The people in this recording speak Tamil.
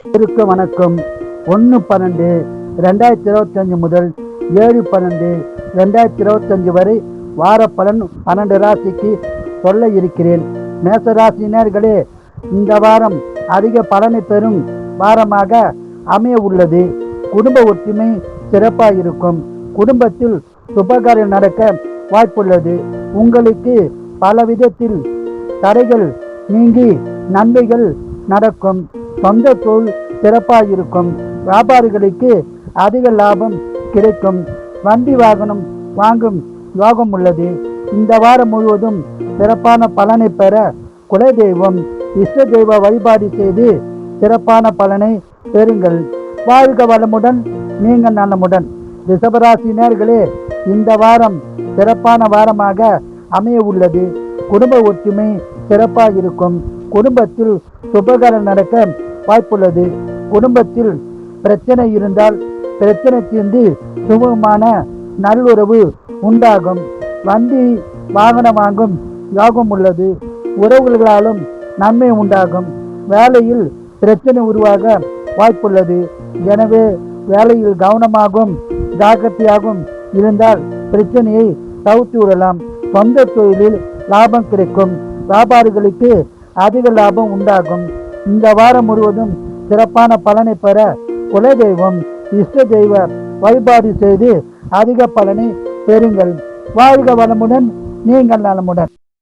வணக்கம். 1/12/2025 முதல் 7/12/2025 வரை வார பலன் 12 ராசிக்கு சொல்ல இருக்கிறேன். மேசராசினியர்களே, இந்த வாரம் அதிக பலனை பெறும் வாரமாக அமைய உள்ளது. குடும்ப ஒற்றுமை சிறப்பாக இருக்கும். குடும்பத்தில் சுபகாரியம் நடக்க வாய்ப்புள்ளது. உங்களுக்கு பல விதத்தில் தடைகள் நீங்கி நன்மைகள் நடக்கும். சொந்த தொழில் சிறப்பாக இருக்கும். வியாபாரிகளுக்கு அதிக லாபம் கிடைக்கும். வண்டி வாகனம் வாங்கும் யோகம் உள்ளது. இந்த வாரம் முழுவதும் சிறப்பான பலனை பெற குலதெய்வம் இஷ்ட தெய்வ வழிபாடு செய்து சிறப்பான பலனை பெறுங்கள். வாழ்க வளமுடன், நீங்கள் நலமுடன். ரிஷபராசினியர்களே, இந்த வாரம் சிறப்பான வாரமாக அமைய உள்ளது. குடும்ப ஒற்றுமை சிறப்பாக இருக்கும். குடும்பத்தில் சுபகாரம் நடக்க வாய்ப்புள்ளது. குடும்பத்தில் பிரச்சனை இருந்தால் பிரச்சனை தீர்ந்து சுமூகமான நல்லுறவு உண்டாகும். வண்டி வாகனம் வாங்கும் யோகம் உள்ளது. உறவுகளாலும் நன்மை உண்டாகும். வேலையில் பிரச்சனை உருவாக வாய்ப்புள்ளது. எனவே வேலையில் கவனமாகவும் ஜாக்கிரதையாகவும் இருந்தால் பிரச்சனையை தவிர்த்து விடலாம். சொந்த தொழிலில் லாபம் கிடைக்கும். வியாபாரிகளுக்கு அதிக லாபம் உண்டாகும். இந்த வாரம் முழுவதும் சிறப்பான பலனை பெற குலதெய்வம் இஷ்ட தெய்வ வழிபாடு செய்து அதிக பலனை பெறுங்கள். வாழ்க வளமுடன், நீங்கள் நலமுடன்.